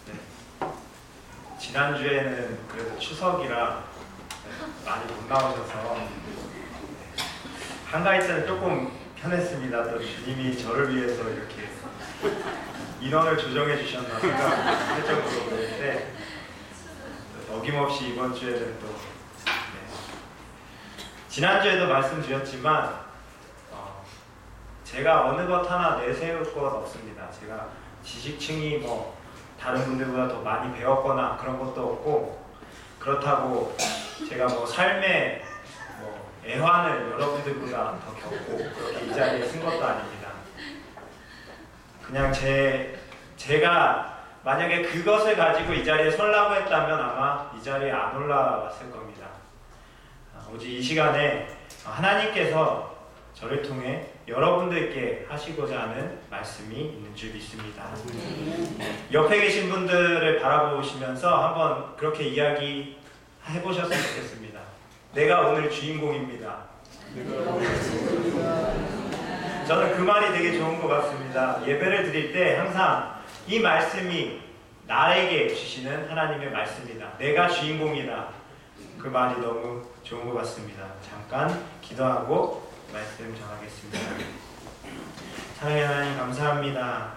네. 지난주에는 그래도 추석이라 많이 못 나오셔서 한가위 때는 조금 편했습니다. 또 주님이 저를 위해서 이렇게 인원을 조정해 주셨나 생각할 정도로 그랬는데 어김없이 이번 주에는 또 지난주에도 말씀드렸지만 제가 어느 것 하나 내세울 것 없습니다. 제가 지식층이 뭐 다른 분들보다 더 많이 배웠거나 그런 것도 없고, 그렇다고 제가 뭐 삶의 뭐 애환을 여러분들보다 더 겪고 그렇게 이 자리에 쓴 것도 아닙니다. 그냥 제가 만약에 그것을 가지고 이 자리에 서려고 했다면 아마 이 자리에 안 올라왔을 겁니다. 오직 이 시간에 하나님께서 저를 통해 여러분들께 하시고자 하는 말씀이 있는 줄 믿습니다. 옆에 계신 분들을 바라보시면서 한번 그렇게 이야기 해보셨으면 좋겠습니다. 내가 오늘 주인공입니다. 저는 그 말이 되게 좋은 것 같습니다. 예배를 드릴 때 항상 이 말씀이 나에게 주시는 하나님의 말씀이다. 내가 주인공이다. 그 말이 너무 좋은 것 같습니다. 잠깐 기도하고 말씀 전하겠습니다. 사랑의 하나님 감사합니다.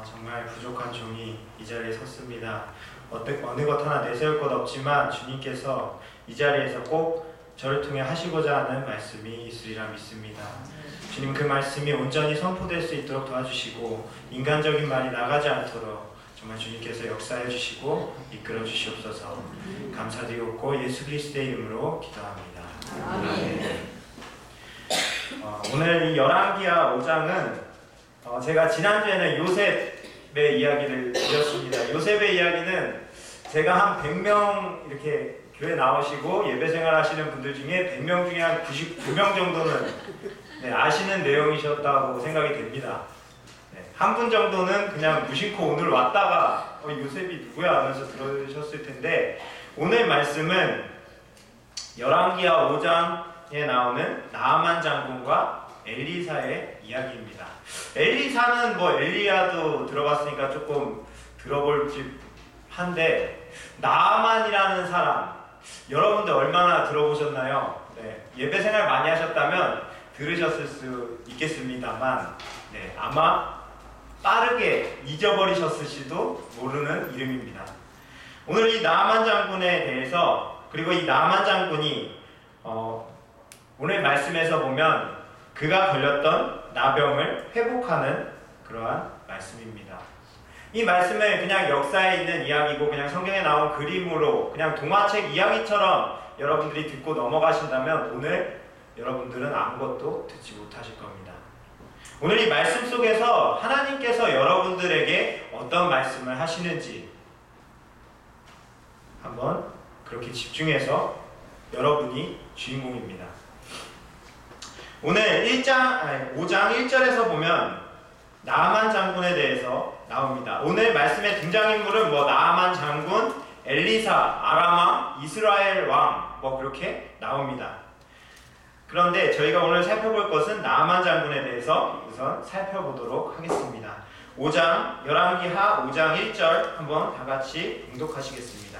정말 부족한 종이 이 자리에 섰습니다. 어느 것 하나 내세울 것 없지만 주님께서 이 자리에서 꼭 저를 통해 하시고자 하는 말씀이 있으리라 믿습니다. 주님, 그 말씀이 온전히 선포될 수 있도록 도와주시고 인간적인 말이 나가지 않도록 정말 주님께서 역사해 주시고 이끌어 주시옵소서. 감사드리고 예수 그리스도의 이름으로 기도합니다. 아멘. 오늘 이 열왕기하 5장은 제가 지난주에는 요셉의 이야기를 드렸습니다. 요셉의 이야기는 제가 한 100명 이렇게 교회 나오시고 예배 생활 하시는 분들 중에 100명 중에 한 99명 정도는 아시는 내용이셨다고 생각이 됩니다. 한 분 정도는 그냥 무심코 오늘 왔다가 요셉이 누구야 하면서 들으셨을 텐데, 오늘 말씀은 열왕기하 5장에 나오는 나아만 장군과 엘리사의 이야기입니다. 엘리사는 뭐 엘리야도 들어봤으니까 조금 들어볼지 한데, 나아만이라는 사람 여러분들 얼마나 들어보셨나요? 예배 생활 많이 하셨다면 들으셨을 수 있겠습니다만 아마 빠르게 잊어버리셨을지도 모르는 이름입니다. 오늘 이 나아만 장군에 대해서, 그리고 이 나아만 장군이 오늘 말씀에서 보면 그가 걸렸던 나병을 회복하는 그러한 말씀입니다. 이 말씀을 그냥 역사에 있는 이야기고 그냥 성경에 나온 그림으로 그냥 동화책 이야기처럼 여러분들이 듣고 넘어가신다면 오늘 여러분들은 아무것도 듣지 못하실 겁니다. 오늘 이 말씀 속에서 하나님께서 여러분들에게 어떤 말씀을 하시는지 한번 그렇게 집중해서, 여러분이 주인공입니다. 오늘 5장 1절에서 보면 나아만 장군에 대해서 나옵니다. 오늘 말씀의 등장인물은 나아만 장군, 엘리사, 아람 왕, 이스라엘 왕 그렇게 나옵니다. 그런데 저희가 오늘 살펴볼 것은 나아만 장군에 대해서 우선 살펴보도록 하겠습니다. 열왕기하 5장 1절 한번 다 같이 봉독하시겠습니다.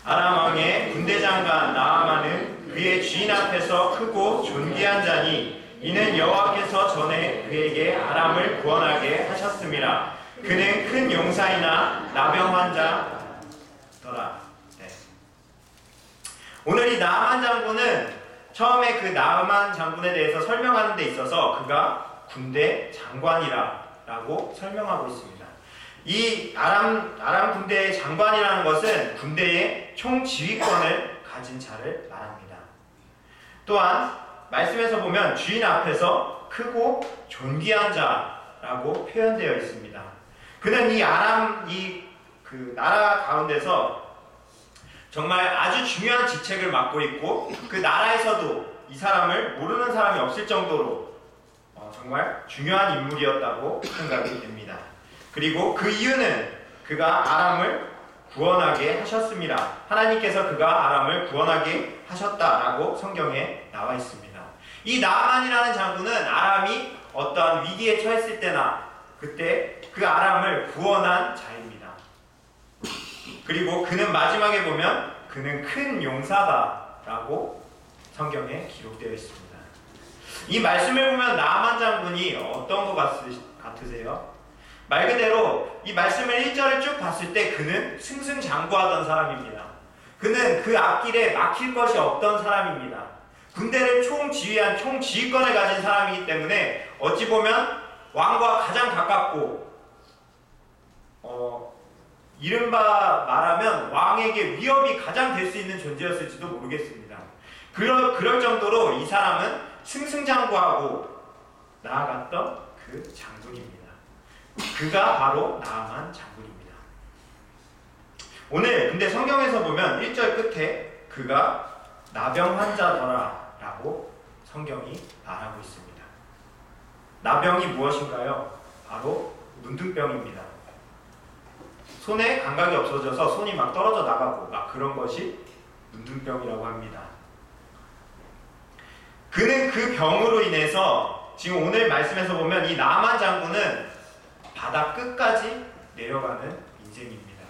아람 왕의 군대장관 나아만은 그의 주인 앞에서 크고 존귀한 자니 이는 여호와께서 전에 그에게 아람을 구원하게 하셨음이라. 그는 큰 용사이나 나병 환자더라. 오늘 이 나아만 장군은 처음에 그 나아만 장군에 대해서 설명하는 데 있어서 그가 군대 장관이라고 설명하고 있습니다. 이 아람 군대의 장관이라는 것은 군대의 총지휘권을 가진 자를 말합니다. 또한 말씀에서 보면 주인 앞에서 크고 존귀한 자라고 표현되어 있습니다. 그는 이 나라 가운데서 정말 아주 중요한 직책을 맡고 있고, 그 나라에서도 이 사람을 모르는 사람이 없을 정도로 정말 중요한 인물이었다고 생각이 됩니다. 그리고 그 이유는 그가 아람을 구원하게 하셨습니다. 하나님께서 그가 아람을 구원하게 하셨다라고 성경에 나와 있습니다. 이 나아만이라는 장군은 아람이 어떠한 위기에 처했을 때나 그때 그 아람을 구원한 자입니다. 그리고 그는 마지막에 보면 그는 큰 용사다라고 성경에 기록되어 있습니다. 이 말씀을 보면 나아만 장군이 어떤 것 같으세요? 말 그대로 이 말씀을 1절을 쭉 봤을 때 그는 승승장구하던 사람입니다. 그는 그 앞길에 막힐 것이 없던 사람입니다. 군대를 총지휘한 총지휘권을 가진 사람이기 때문에 어찌 보면 왕과 가장 가깝고 이른바 말하면 왕에게 위협이 가장 될 수 있는 존재였을지도 모르겠습니다. 그럴 정도로 이 사람은 승승장구하고 나아갔던 그 장군입니다. 그가 바로 나아만 장군입니다. 오늘 근데 성경에서 보면 1절 끝에 그가 나병 환자더라 라고 성경이 말하고 있습니다. 나병이 무엇인가요? 바로 문둥병입니다. 손에 감각이 없어져서 손이 막 떨어져 나가고 막 그런 것이 문둥병이라고 합니다. 그는 그 병으로 인해서 지금 오늘 말씀에서 보면 이 나아만 장군은 바다 끝까지 내려가는 인생입니다.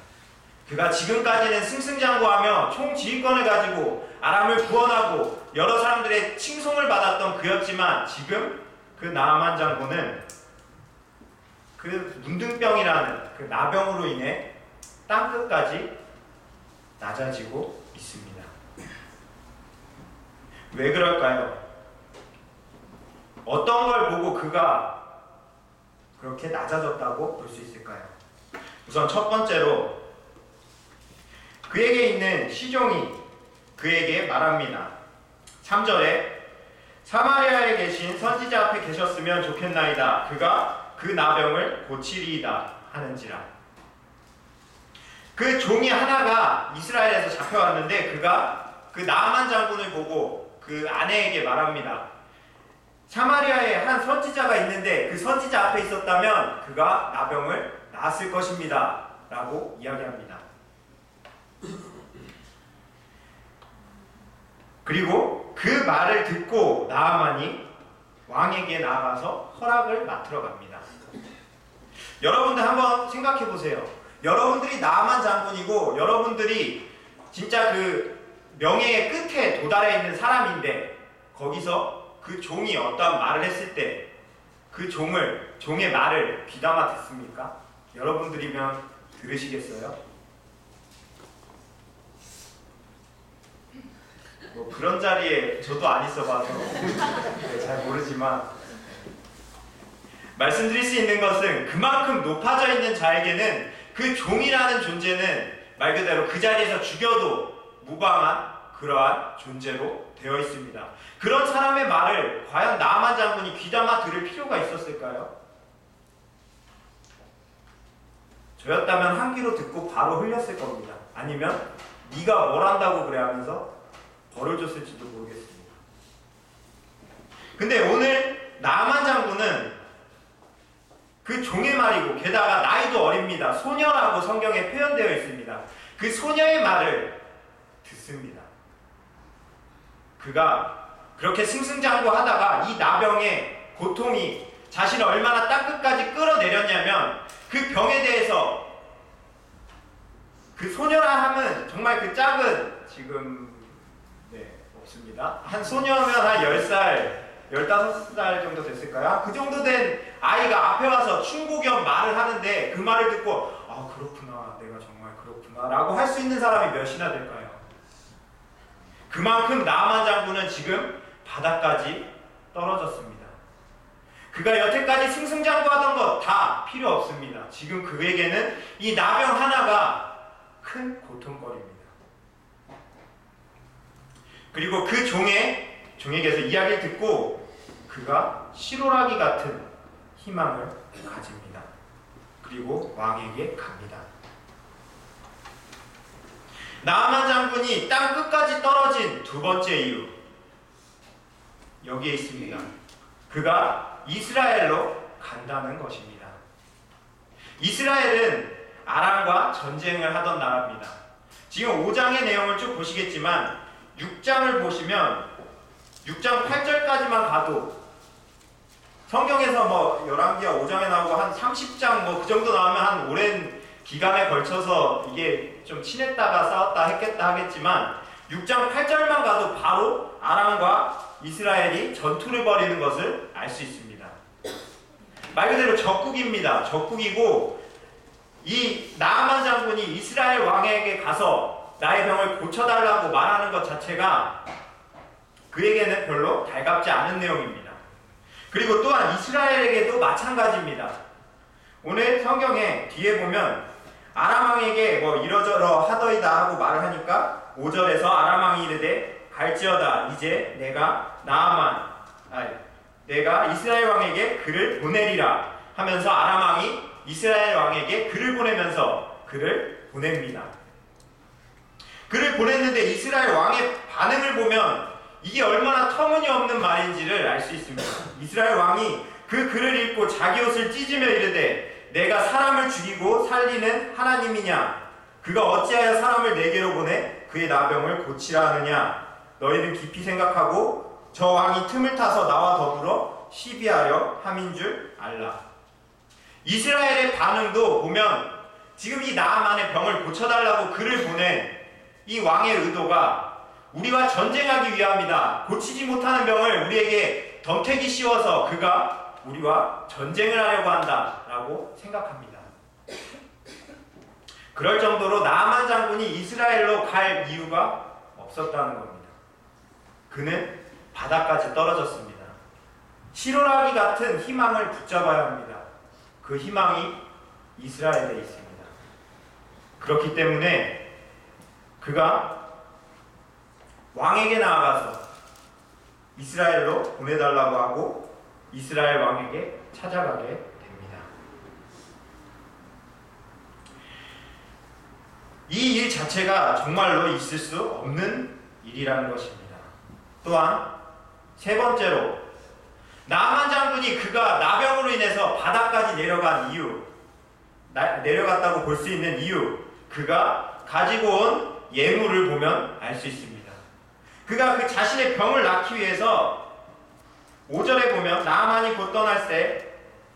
그가 지금까지는 승승장구하며 총지휘권을 가지고 아람을 구원하고 여러 사람들의 칭송을 받았던 그였지만 지금 그 나아만 장군은 그 문둥병이라는 그 나병으로 인해 땅끝까지 낮아지고 있습니다. 왜 그럴까요? 어떤 걸 보고 그가 그렇게 낮아졌다고 볼 수 있을까요? 우선 첫 번째로 그에게 있는 시종이 그에게 말합니다. 3절에 사마리아에 계신 선지자 앞에 계셨으면 좋겠나이다. 그가 그 나병을 고치리이다 하는지라. 그 종이 하나가 이스라엘에서 잡혀왔는데 그가 그 나아만 장군을 보고 그 아내에게 말합니다. 사마리아에 한 선지자가 있는데 그 선지자 앞에 있었다면 그가 나병을 나았을 것입니다 라고 이야기합니다. 그리고 그 말을 듣고 나아만이 왕에게 나아가서 허락을 맡으러 갑니다. 여러분들 한번 생각해 보세요. 여러분들이 나아만 장군이고 여러분들이 진짜 그 명예의 끝에 도달해 있는 사람인데 거기서 그 종이 어떠한 말을 했을 때 그 종의 말을 귀담아 듣습니까? 여러분들이면 들으시겠어요? 뭐 그런 자리에 저도 안 있어봐서 잘 모르지만 말씀드릴 수 있는 것은 그만큼 높아져 있는 자에게는 그 종이라는 존재는 말 그대로 그 자리에서 죽여도 무방한 그러한 존재로 되어 있습니다. 그런 사람의 말을 과연 나아만 장군이 귀담아 들을 필요가 있었을까요? 저였다면 한 귀로 듣고 바로 흘렸을 겁니다. 아니면 네가 뭘 한다고 그래 하면서 벌을 줬을지도 모르겠습니다. 근데 오늘 나아만 장군은 그 종의 말이고 게다가 나이도 어립니다. 소녀라고 성경에 표현되어 있습니다. 그 소녀의 말을 듣습니다. 그가 그렇게 승승장구하다가 이 나병의 고통이 자신을 얼마나 땅끝까지 끌어내렸냐면 그 병에 대해서 그 소녀라 함은 정말 그 작은 지금 없습니다. 한 소녀면 한 10살, 15살 정도 됐을까요? 그 정도 된 아이가 앞에 와서 충고겸 말을 하는데 그 말을 듣고 아 그렇구나 내가 정말 그렇구나 라고 할 수 있는 사람이 몇이나 될까요? 그만큼 나아만 장군은 지금 바닥까지 떨어졌습니다. 그가 여태까지 승승장구하던 것 다 필요 없습니다. 지금 그에게는 이 나병 하나가 큰 고통거리입니다. 그리고 그 종에게서 이야기를 듣고 그가 실오라기 같은 희망을 가집니다. 그리고 왕에게 갑니다. 나아만 장군이 땅 끝까지 떨어진 두 번째 이유 여기에 있습니다. 그가 이스라엘로 간다는 것입니다. 이스라엘은 아람과 전쟁을 하던 나라입니다. 지금 5장의 내용을 쭉 보시겠지만 6장을 보시면 6장 8절까지만 가도 성경에서 뭐 열왕기하 5장에 나오고 한 30장 뭐 그 정도 나오면 한 오랜 기간에 걸쳐서 이게 좀 친했다가 싸웠다 했겠다 하겠지만 6장 8절만 가도 바로 아람과 이스라엘이 전투를 벌이는 것을 알 수 있습니다. 말 그대로 적국입니다. 적국이고 이 나아만 장군이 이스라엘 왕에게 가서 나의 병을 고쳐달라고 말하는 것 자체가 그에게는 별로 달갑지 않은 내용입니다. 그리고 또한 이스라엘에게도 마찬가지입니다. 오늘 성경에 뒤에 보면 아람 왕에게 뭐 이러저러 하더이다 하고 말을 하니까 5절에서 아람 왕이 이르되 갈지어다 이제 내가 이스라엘 왕에게 글을 보내리라 하면서 아람 왕이 이스라엘 왕에게 글을 보내면서 글을 보냅니다. 글을 보냈는데 이스라엘 왕의 반응을 보면 이게 얼마나 터무니없는 말인지를 알 수 있습니다. 이스라엘 왕이 그 글을 읽고 자기 옷을 찢으며 이르되 내가 사람을 죽이고 살리는 하나님이냐? 그가 어찌하여 사람을 내게로 보내 그의 나병을 고치라 하느냐? 너희는 깊이 생각하고 저 왕이 틈을 타서 나와 더불어 시비하려 함인 줄 알라. 이스라엘의 반응도 보면 지금 이 나아만의 병을 고쳐달라고 글을 보낸 이 왕의 의도가 우리와 전쟁하기 위함이다. 고치지 못하는 병을 우리에게 덤태기 씌워서 그가 우리와 전쟁을 하려고 한다라고 생각합니다. 그럴 정도로 나아만 장군이 이스라엘로 갈 이유가 없었다는 겁니다. 그는 바다까지 떨어졌습니다. 실오라기 같은 희망을 붙잡아야 합니다. 그 희망이 이스라엘에 있습니다. 그렇기 때문에 그가 왕에게 나아가서 이스라엘로 보내달라고 하고 이스라엘 왕에게 찾아가게 됩니다. 이 일 자체가 정말로 있을 수 없는 일이라는 것입니다. 또한 세 번째로 나아만 장군이 그가 나병으로 인해서 바다까지 내려갔다고 볼 수 있는 이유, 그가 가지고 온 예물을 보면 알 수 있습니다. 그가 그 자신의 병을 낫기 위해서 5절에 보면 나아만이 곧 떠날 때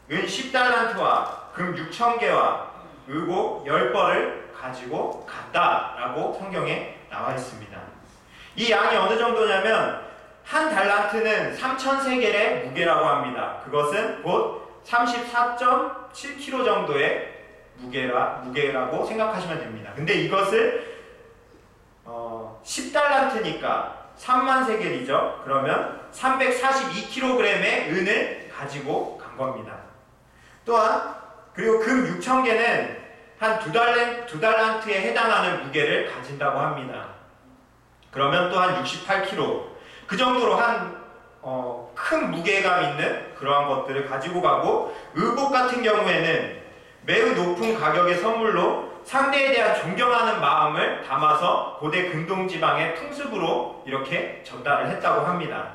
은 10달란트와 금 6,000개와 의복 10벌을 가지고 갔다라고 성경에 나와 있습니다. 이 양이 어느 정도냐면 한 달란트는 3,000세겔의 무게라고 합니다. 그것은 곧 34.7kg 정도의 무게라고 생각하시면 됩니다. 근데 이것을 10달란트니까 30,000세겔이죠. 그러면 342kg의 은을 가지고 간 겁니다. 또한 그리고 금 6,000개는 한 2달란트에 해당하는 무게를 가진다고 합니다. 그러면 또한 68kg 그 정도로 한 큰 무게감 있는 그러한 것들을 가지고 가고, 의복 같은 경우에는 매우 높은 가격의 선물로 상대에 대한 존경하는 마음을 담아서 고대 근동지방의 풍습으로 이렇게 전달을 했다고 합니다.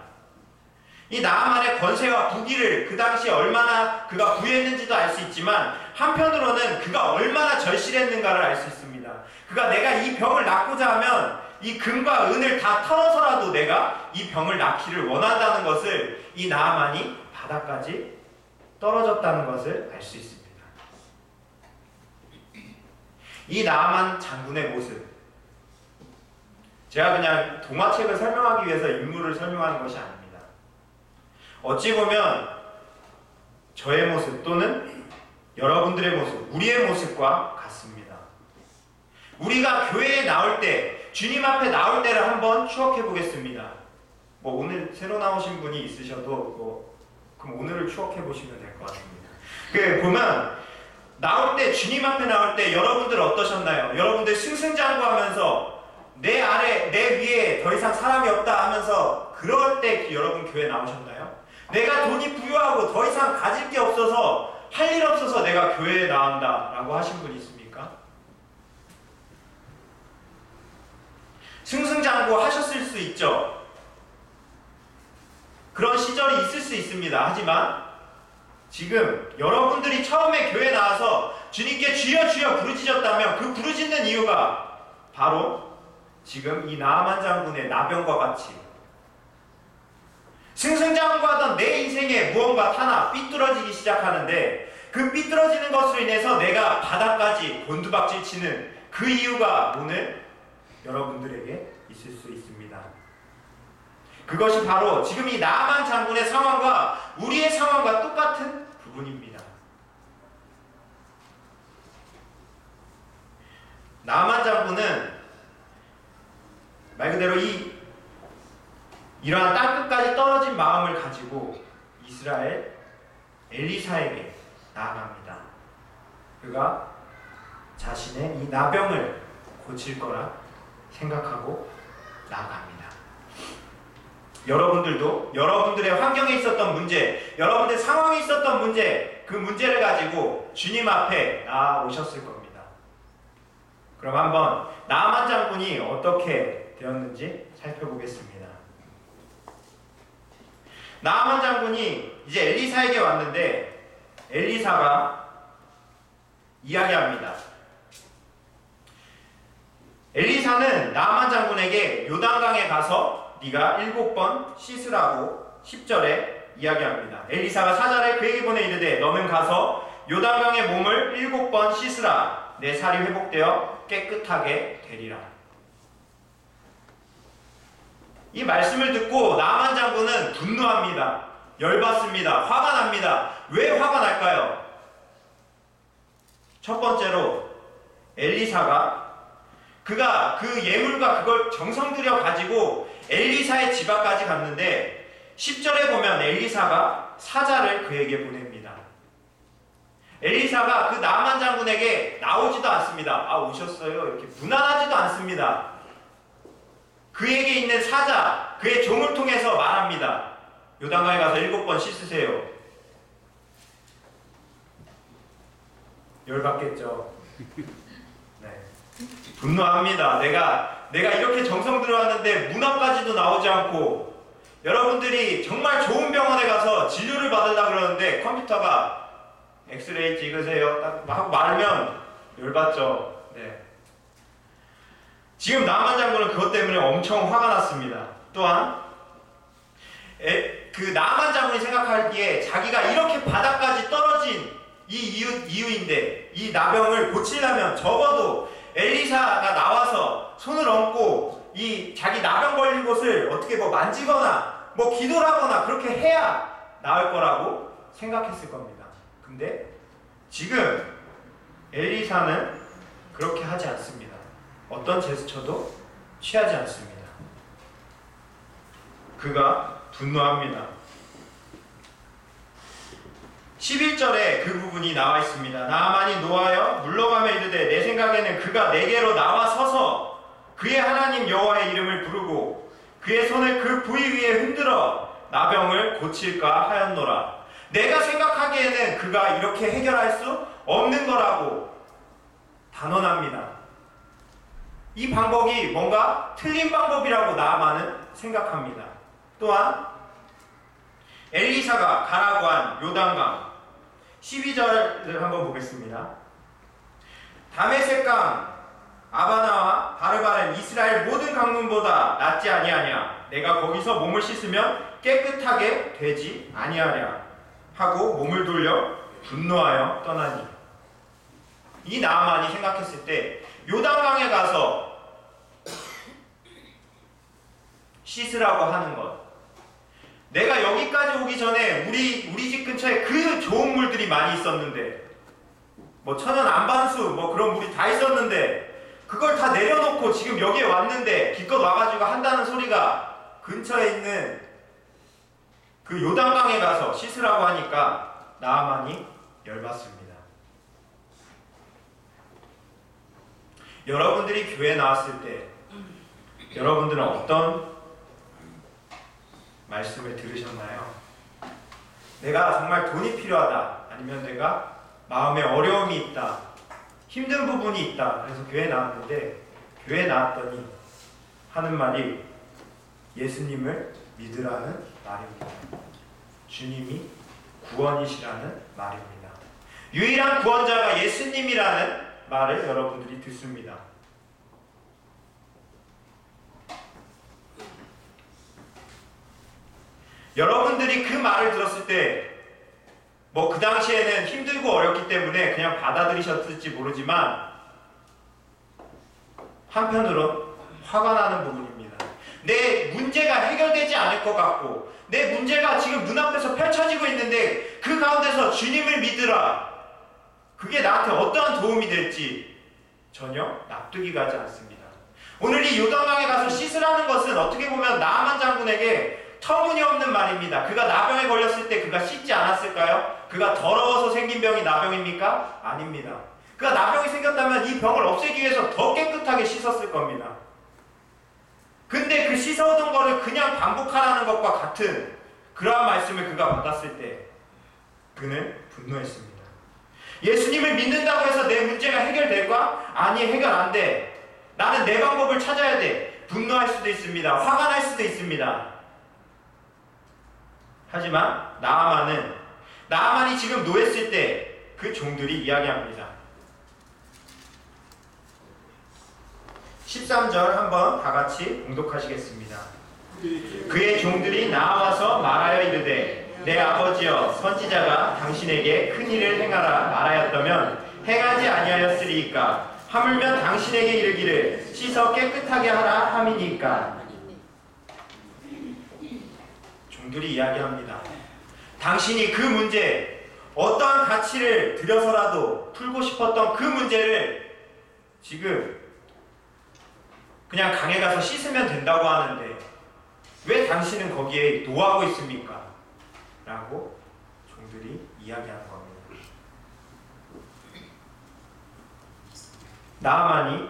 이 나아만의 권세와 부귀를 그 당시에 얼마나 그가 부유했는지도 알 수 있지만 한편으로는 그가 얼마나 절실했는가를 알 수 있습니다. 그가 내가 이 병을 낫고자 하면 이 금과 은을 다 털어서라도 내가 이 병을 낫기를 원한다는 것을 이 나아만이 바다까지 떨어졌다는 것을 알 수 있습니다. 이 나아만 장군의 모습, 제가 그냥 동화책을 설명하기 위해서 인물을 설명하는 것이 아닙니다. 어찌 보면 저의 모습 또는 여러분들의 모습, 우리의 모습과 같습니다. 우리가 교회에 나올 때, 주님 앞에 나올 때를 한번 추억해 보겠습니다. 뭐 오늘 새로 나오신 분이 있으셔도 그럼 오늘을 추억해 보시면 될 것 같습니다. 보면 나올 때, 주님 앞에 나올 때 여러분들 어떠셨나요? 여러분들 승승장구하면서 내 아래, 내 위에 더 이상 사람이 없다 하면서 그럴 때 여러분 교회 나오셨나요? 내가 돈이 부유하고 더 이상 가질 게 없어서, 할 일 없어서 내가 교회에 나온다 라고 하신 분 있습니까? 승승장구 하셨을 수 있죠. 그런 시절이 있을 수 있습니다. 하지만 지금 여러분들이 처음에 교회 나와서 주님께 주여 주여 부르짖었다면 그 부르짖는 이유가 바로 지금 이 나아만 장군의 나병과 같이 승승장구하던 내 인생에 무언가 하나 삐뚤어지기 시작하는데 그 삐뚤어지는 것으로 인해서 내가 바닥까지 곤두박질 치는 그 이유가 오늘 여러분들에게 있을 수 있습니다. 그것이 바로 지금 이 나아만 장군의 상황과 우리의 상황과 똑같은 부분입니다. 나아만 장군은 말 그대로 이러한 땅끝까지 떨어진 마음을 가지고 이스라엘 엘리사에게 나아갑니다. 그가 자신의 이 나병을 고칠 거라 생각하고 나아갑니다. 여러분들도 여러분들의 환경에 있었던 문제, 여러분들의 상황에 있었던 문제, 그 문제를 가지고 주님 앞에 나아오셨을 겁니다. 그럼 한번 나아만 장군이 어떻게 되었는지 살펴보겠습니다. 나아만 장군이 이제 엘리사에게 왔는데 엘리사가 이야기합니다. 엘리사는 나아만 장군에게 요단강에 가서 네가 7번 씻으라고 10절에 이야기합니다. 엘리사가 사자를 그에게 보내 이르되 너는 가서 요단강에 몸을 7번 씻으라. 내 살이 회복되어 깨끗하게 되리라. 이 말씀을 듣고 나아만 장군은 분노합니다. 열받습니다. 화가 납니다. 왜 화가 날까요? 첫 번째로 엘리사가 그가 그 예물과 그걸 정성 들여 가지고 엘리사의 집 앞까지 갔는데 10절에 보면 엘리사가 사자를 그에게 보냅니다. 엘리사가 그 나아만 장군에게 나오지도 않습니다. 아, 오셨어요? 이렇게 무난하지도 않습니다. 그에게 있는 사자, 그의 종을 통해서 말합니다. 요단강에 가서 7번 씻으세요. 열받겠죠. 네. 분노합니다. 내가 이렇게 정성 들어왔는데 문 앞까지도 나오지 않고 여러분들이 정말 좋은 병원에 가서 진료를 받으려고 그러는데 컴퓨터가 엑스레이 찍으세요 딱 하고 말하면 열받죠. 네. 지금 나아만 장군은 그것 때문에 엄청 화가 났습니다. 또한 그 나아만 장군이 생각하기에 자기가 이렇게 바닥까지 떨어진 이유인데 이 나병을 고치려면 적어도 엘리사가 나와서 손을 얹고 이 자기 나병 걸린 곳을 어떻게 뭐 만지거나 뭐 기도를 하거나 그렇게 해야 나을 거라고 생각했을 겁니다. 근데 지금 엘리사는 그렇게 하지 않습니다. 어떤 제스처도 취하지 않습니다. 그가 분노합니다. 11절에 그 부분이 나와 있습니다. 나아만이 노하여 물러가며 이르되 내 생각에는 그가 내게로 나와 서서 그의 하나님 여호와의 이름을 부르고 그의 손을 그 부위 위에 흔들어 나병을 고칠까 하였노라. 내가 생각하기에는 그가 이렇게 해결할 수 없는 거라고 단언합니다. 이 방법이 뭔가 틀린 방법이라고 나아만은 생각합니다. 또한 엘리사가 가라고 한 요단강 12절을 한번 보겠습니다. 다메섹강 아바나와 바르바는 이스라엘 모든 강문보다 낫지 아니하냐. 내가 거기서 몸을 씻으면 깨끗하게 되지 아니하랴 하고 몸을 돌려 분노하여 떠나니. 이 나아만이 생각했을 때 요단강에 가서 씻으라고 하는 것, 내가 여기까지 오기 전에 우리 집 근처에 그 좋은 물들이 많이 있었는데 뭐 천연 안반수 뭐 그런 물이 다 있었는데 그걸 다 내려놓고 지금 여기에 왔는데 기껏 와가지고 한다는 소리가 근처에 있는 그 요단강에 가서 씻으라고 하니까 나아만이 열받습니다. 여러분들이 교회에 나왔을 때 여러분들은 어떤 말씀을 들으셨나요? 내가 정말 돈이 필요하다, 아니면 내가 마음에 어려움이 있다, 힘든 부분이 있다, 그래서 교회에 나왔는데 교회에 나왔더니 하는 말이 예수님을 믿으라는 말입니다. 주님이 구원이시라는 말입니다. 유일한 구원자가 예수님이라는 말을 여러분들이 듣습니다. 여러분들이 그 말을 들었을 때 뭐 그 당시에는 힘들고 어렵기 때문에 그냥 받아들이셨을지 모르지만 한편으론 화가 나는 부분입니다. 내 문제가 해결되지 않을 것 같고 내 문제가 지금 눈앞에서 펼쳐지고 있는데 그 가운데서 주님을 믿으라. 그게 나한테 어떠한 도움이 될지 전혀 납득이 가지 않습니다. 오늘 이 요단강에 가서 씻으라는 것은 어떻게 보면 나아만 장군에게 터무니없는 말입니다. 그가 나병에 걸렸을 때 그가 씻지 않았을까요? 그가 더러워서 생긴 병이 나병입니까? 아닙니다. 그가 나병이 생겼다면 이 병을 없애기 위해서 더 깨끗하게 씻었을 겁니다. 근데 그 씻어오던 거를 그냥 반복하라는 것과 같은 그러한 말씀을 그가 받았을 때 그는 분노했습니다. 예수님을 믿는다고 해서 내 문제가 해결될까? 아니, 해결 안 돼. 나는 내 방법을 찾아야 돼. 분노할 수도 있습니다. 화가 날 수도 있습니다. 하지만 나아만이 지금 노했을 때 그 종들이 이야기합니다. 13절 한번 다 같이 봉독하시겠습니다. 그의 종들이 나와서 말하여 이르되 내 아버지여 선지자가 당신에게 큰 일을 행하라 말하였다면 행하지 아니하였으리이까 하물며 당신에게 이르기를 씻어 깨끗하게 하라 함이니까. 종들이 이야기합니다. 당신이 그 문제, 어떠한 가치를 들여서라도 풀고 싶었던 그 문제를 지금 그냥 강에 가서 씻으면 된다고 하는데 왜 당신은 거기에 노하고 있습니까? 라고 종들이 이야기하는 겁니다. 나아만이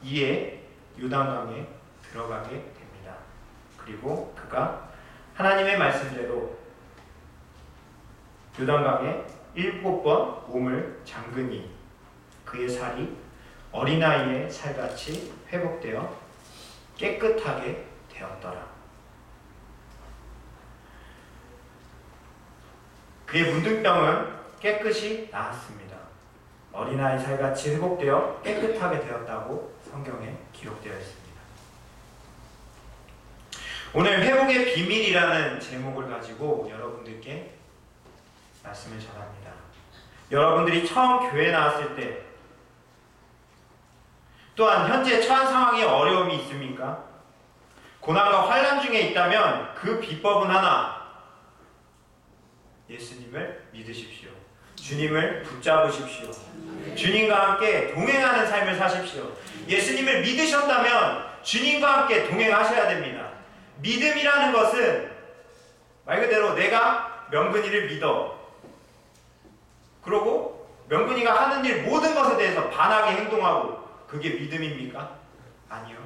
이에 요단강에 들어가게 됩니다. 그리고 그가 하나님의 말씀대로 요단강에 7번 몸을 잠그니 그의 살이 어린아이의 살같이 회복되어 깨끗하게 되었더라. 그의 문둥병은 깨끗이 나았습니다. 어린아이 살같이 회복되어 깨끗하게 되었다고 성경에 기록되어 있습니다. 오늘 회복의 비밀이라는 제목을 가지고 여러분들께 말씀을 전합니다. 여러분들이 처음 교회 나왔을 때 또한 현재 처한 상황에 어려움이 있습니까? 고난과 환난 중에 있다면 그 비법은 하나, 예수님을 믿으십시오. 주님을 붙잡으십시오. 주님과 함께 동행하는 삶을 사십시오. 예수님을 믿으셨다면 주님과 함께 동행하셔야 됩니다. 믿음이라는 것은 말 그대로 내가 명근이를 믿어. 그러고 명근이가 하는 일 모든 것에 대해서 반하게 행동하고 그게 믿음입니까? 아니요.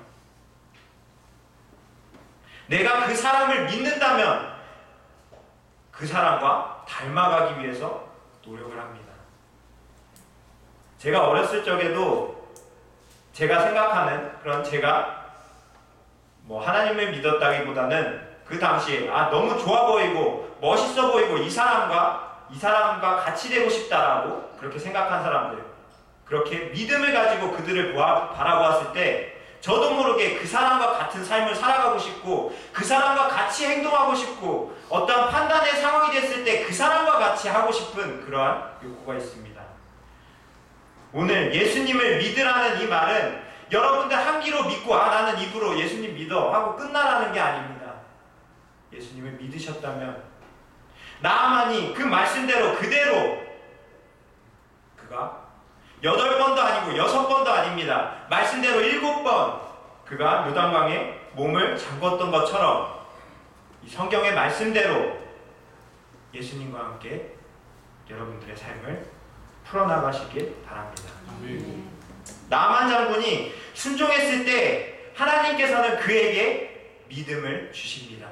내가 그 사람을 믿는다면 그 사람과 닮아가기 위해서 노력을 합니다. 제가 어렸을 적에도 제가 생각하는 그런 제가 하나님을 믿었다기보다는 그 당시에 너무 좋아 보이고 멋있어 보이고 이 사람과 같이 되고 싶다라고 그렇게 생각한 사람들, 그렇게 믿음을 가지고 그들을 바라보았을 때 저도 모르게 그 사람과 같은 삶을 살아가고 싶고 그 사람과 같이 행동하고 싶고 어떠한 판단의 상황이 됐을 때 그 사람과 같이 하고 싶은 그러한 욕구가 있습니다. 오늘 예수님을 믿으라는 이 말은 여러분들 한 귀로 믿고 나는 입으로 예수님 믿어 하고 끝나라는 게 아닙니다. 예수님을 믿으셨다면 나아만이 그 말씀대로 그대로 그가 8번도 아니고 6번도 아닙니다. 말씀대로 7번 그가 요단강에 몸을 잠궜던 것처럼 이 성경의 말씀대로 예수님과 함께 여러분들의 삶을 풀어나가시길 바랍니다. 나만 장군이 순종했을 때 하나님께서는 그에게 믿음을 주십니다.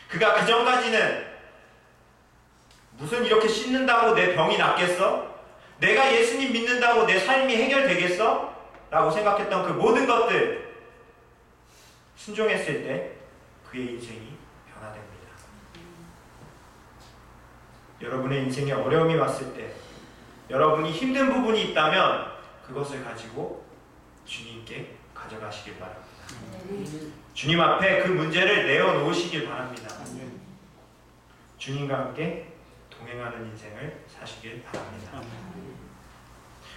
그가 그 전까지는 무슨 이렇게 씻는다고 내 병이 낫겠어? 내가 예수님 믿는다고 내 삶이 해결되겠어? 라고 생각했던 그 모든 것들 순종했을 때 그의 인생이 변화됩니다. 여러분의 인생에 어려움이 왔을 때 여러분이 힘든 부분이 있다면 그것을 가지고 주님께 가져가시길 바랍니다. 주님 앞에 그 문제를 내어놓으시길 바랍니다. 주님과 함께 동행하는 인생을 사시길 바랍니다.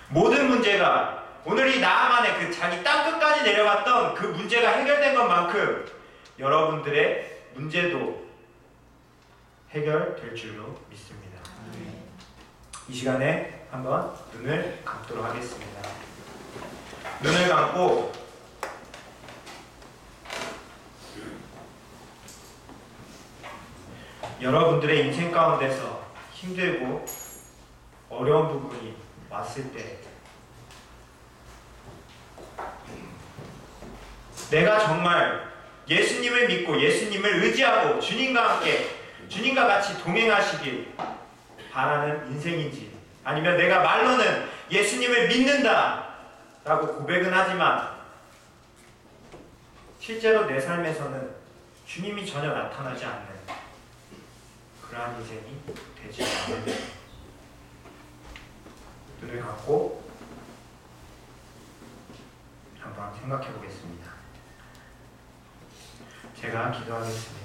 모든 문제가 오늘 이 나아만의 그 자기 땅끝까지 내려갔던 그 문제가 해결된 것만큼 여러분들의 문제도 해결될 줄로 믿습니다. 이 시간에 한번 눈을 감도록 하겠습니다. 눈을 감고 여러분들의 인생 가운데서 힘들고 어려운 부분이 왔을 때 내가 정말 예수님을 믿고 예수님을 의지하고 주님과 함께 주님과 같이 동행하시길 바라는 인생인지, 아니면 내가 말로는 예수님을 믿는다 라고 고백은 하지만 실제로 내 삶에서는 주님이 전혀 나타나지 않는 그러한 인생이 되지 않는, 눈을 감고 한번 생각해 보겠습니다. 제가 기도하겠습니다.